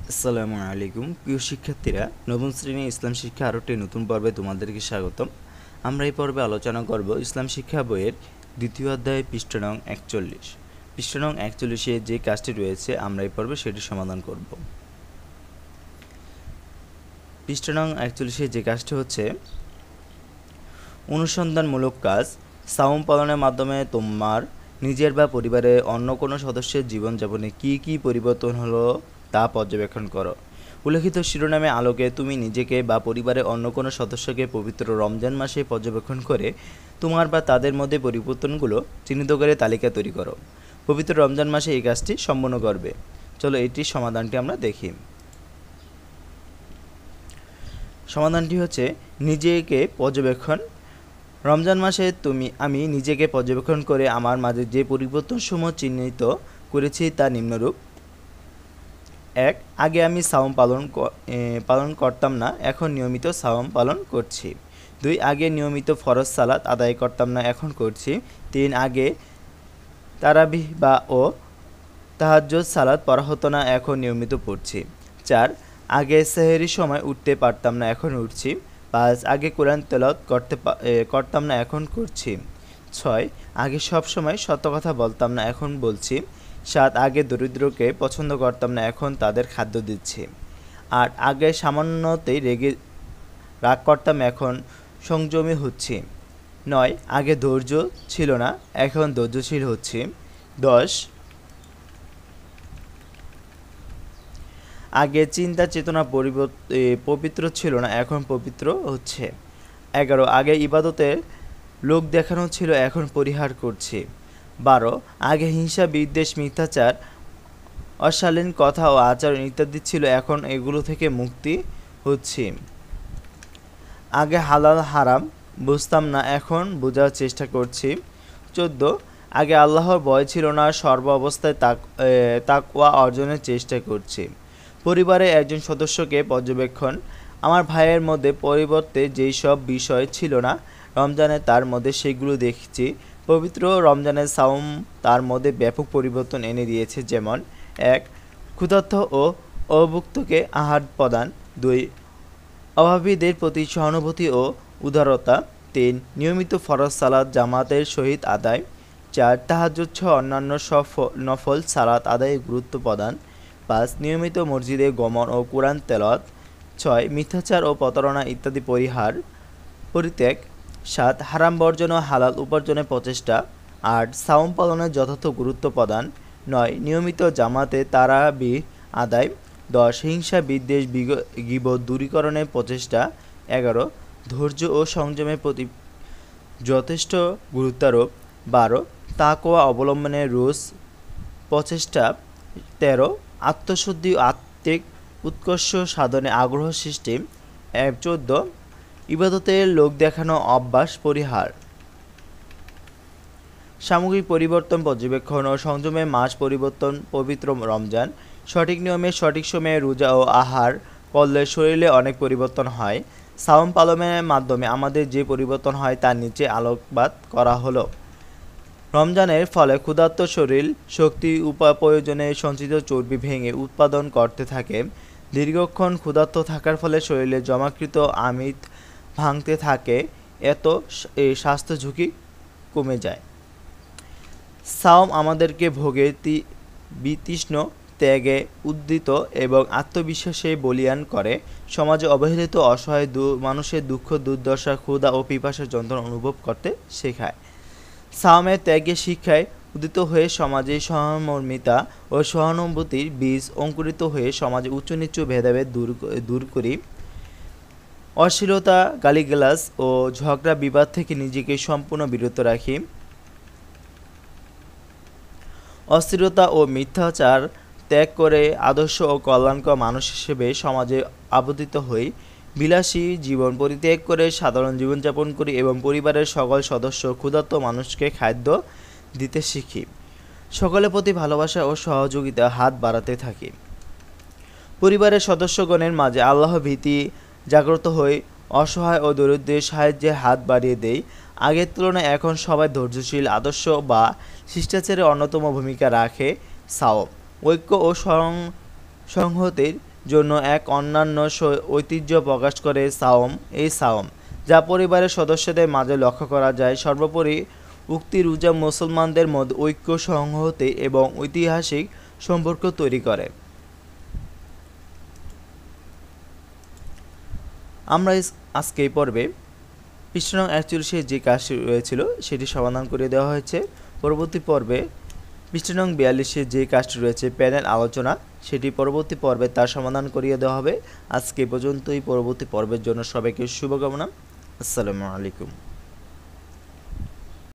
আসসালামু আলাইকুম প্রিয় শিক্ষার্থীরা, নবম শ্রেণী ইসলাম শিক্ষা আরও একটি নতুন পর্বে তোমাদেরকে স্বাগতম। আমরা এই পর্বে আলোচনা করব ইসলাম শিক্ষা বইয়ের দ্বিতীয় অধ্যায় পৃষ্ঠা নং ৪১। পৃষ্ঠা নং ৪১-এ যে কাজটি রয়েছে আমরা এই পর্বে সেটি সমাধান করব। পৃষ্ঠা নং ৪১-এ যে কাজটি হচ্ছে অনুসন্ধানমূলক কাজ। সাওম পালনের মাধ্যমে তোমার নিজের বা পরিবারের অন্য কোনো সদস্যের জীবনযাপনে কী কী পরিবর্তন হলো তা পর্যবেক্ষণ করো। উল্লেখিত শিরোনামে আলোকে তুমি নিজেকে বা পরিবারের অন্য কোনো সদস্যকে পবিত্র রমজান মাসে পর্যবেক্ষণ করে তোমার বা তাদের মধ্যে পরিবর্তনগুলো চিহ্নিত করে তালিকা তৈরি করো। পবিত্র রমজান মাসে এই কাজটি সম্পন্ন করবে। চলো এটির সমাধানটি আমরা দেখি। সমাধানটি হচ্ছে নিজেকে পর্যবেক্ষণ। রমজান মাসে আমি নিজেকে পর্যবেক্ষণ করে আমার মাঝে যে পরিবর্তনসমূহ চিহ্নিত করেছি তা নিম্নরূপ। ১. আগে আমি সাওম পালন করতাম না, এখন নিয়মিত সাওম পালন করছি। ২. আগে নিয়মিত ফরজ সালাত আদায় করতাম না, এখন করছি। ৩. আগে তারাবিহ ও তাহাজ্জুদ সালাত পড়া হতো না, এখন নিয়মিত পড়ছি। ৪. আগে সেহরির সময় উঠতে পারতাম না, এখন উঠছি। ৫. আগে কোরআন তেলাওয়াত করতাম না, এখন করছি। ৬. আগে সব সময় সত্য কথা বলতাম না, এখন বলছি। ৭. আগে দরিদ্রকে পছন্দ করতাম না, এখন তাদের খাদ্য দিচ্ছি। ৮. আগে সামান্যতেই রাগ করতাম, এখন সংযমী হচ্ছি। ৯. আগে ধৈর্য ছিল না, এখন ধৈর্যশীল হচ্ছি। ১০. আগে চিন্তা চেতনা পবিত্র ছিল না, এখন পবিত্র হচ্ছে। ১১. আগে ইবাদতে লোক দেখানো ছিল, এখন পরিহার করছি। ১২. আগে হিংসা বিদ্বেষ মিথ্যাচার অশালীন কথা ও আচরণ ইত্যাদি ছিল, এখন এগুলো থেকে মুক্তি হচ্ছি। আগে হালাল হারাম বুঝতাম না, এখন বোঝার চেষ্টা করছি। ১৪. আগে আল্লাহর ভয় ছিল না, সর্ব অবস্থায় তাকওয়া অর্জনের চেষ্টা করছি। পরিবারে একজন সদস্যকে পর্যবেক্ষণ। আমার ভাইয়ের মধ্যে পরিবর্তে যেই সব বিষয় ছিল না রমজানে, তার মধ্যে সেগুলো দেখছি। পবিত্র রমজানের সাওম তার মধ্যে ব্যাপক পরিবর্তন এনে দিয়েছে, যেমন ১. ক্ষুধার্ত ও অভুক্তকে আহার প্রদান। ২. অভাবীদের প্রতি সহানুভূতি ও উদারতা। ৩. নিয়মিত ফরজ সালাত জামাতের সহিত আদায়। ৪. তাহাজ্জুদ সহ অন্যান্য সব নফল সালাত আদায়ে গুরুত্ব প্রদান। ৫. নিয়মিত মসজিদে গমন ও কোরআন তেলাওয়াত। ৬. মিথ্যাচার ও প্রতারণা ইত্যাদি পরিত্যাগ। ৭. হারাম বর্জন ও হালাল উপার্জনের প্রচেষ্টা। ৮. সাওম পালনের যথার্থ গুরুত্ব প্রদান। ৯. নিয়মিত জামাতে তারাবিহ আদায়। ১০. হিংসা বিদ্বেষ গীবত দূরীকরণের প্রচেষ্টা। ১১. ধৈর্য ও সংযমের প্রতি যথেষ্ট গুরুত্বারোপ। ১২. তাকওয়া অবলম্বনের রোজ প্রচেষ্টা। ১৩. আত্মশুদ্ধি ও আত্মিক উৎকর্ষ সাধনে আগ্রহ সৃষ্টি। ১৪. ইবাদতের লোক দেখানো অভ্যাস পরিহার। সামগ্রিক পরিবর্তন পর্যবেক্ষণ ও সংযমের মাস পরিবর্তন। পবিত্র রমজান সঠিক নিয়মে সঠিক সময়ে রোজা ও আহার করলে শরীরে অনেক পরিবর্তন হয়। সাওম পালনের মাধ্যমে আমাদের যে পরিবর্তন হয় তার নিচে আলোকপাত করা হলো। রমজানের ফলে ক্ষুধার্ত শরীর শক্তি প্রয়োজনে সঞ্চিত চর্বি ভেঙে উৎপাদন করতে থাকে। দীর্ঘক্ষণ ক্ষুধার্ত থাকার ফলে শরীরে জমাকৃত আমিষ ভাঙতে থাকে, এত স্বাস্থ্য ঝুঁকি কমে যায়। সাওম আমাদেরকে ভোগে বিতৃষ্ণ ত্যাগে উদ্যত এবং আত্মবিশ্বাসে বলীয়ান করে। সমাজে অবহেলিত অসহায় মানুষের দুঃখ দুর্দশা ক্ষুধা ও পিপাসার যন্ত্রণা অনুভব করতে শেখায়। সাওমের ত্যাগের শিক্ষায় উদিত হয়ে সমাজে সহমর্মিতা ও সহানুভূতির বীজ অঙ্কুরিত হয়ে সমাজে উঁচু নিচু ভেদাভেদ দূর করি। অশ্লীলতা গালিগালাজ ও ঝগড়া বিবাদ থেকে নিজেকে সম্পূর্ণ বিরত রাখি। অস্থিরতা ও মিথ্যাচার ত্যাগ করে আদর্শ ও কল্যাণকর মানুষ হিসেবে সমাজে আবর্তিত হই। বিলাসী জীবন পরিত্যাগ করে সাধারণ জীবনযাপন করি এবং পরিবারের সকল সদস্য ক্ষুধার্ত মানুষকে খাদ্য দিতে শিখি। সকলের প্রতি ভালোবাসা ও সহযোগিতা হাত বাড়াতে থাকি। পরিবারের সদস্যগণের মাঝে আল্লাহ ভীতি জাগ্রত হয়ে অসহায় ও দরিদ্রের সাহায্যে হাত বাড়িয়ে দেয়। আগের তুলনায় এখন সবাই ধৈর্যশীল, আদর্শ বা শিষ্টাচারের অন্যতম ভূমিকা রাখে। সাওম ঐক্য ও সংহতির জন্য এক অন্যান্য ঐতিহ্য প্রকাশ করে সাওম। এই সাওম, যা পরিবারের সদস্যদের মাঝে লক্ষ্য করা যায়। সর্বোপরি উক্তি রোজা মুসলমানদের মধ্যে ঐক্য, সংহতি এবং ঐতিহাসিক সম্পর্ক তৈরি করে। আমরা আজকে এই পর্বে পৃষ্ঠা নং ৪১ যে কাজটি রয়েছিল সেটি সমাধান করে দেওয়া হয়েছে। পরবর্তী পর্বে পৃষ্ঠা নং ৪২ যে কাজটি রয়েছে প্যানেল আলোচনা, সেটি পরবর্তী পর্বে তার সমাধান করিয়ে দেওয়া হবে। আজকে পর্যন্তই। পরবর্তী পর্বের জন্য সবাইকে শুভকামনা। আসসালামু আলাইকুম।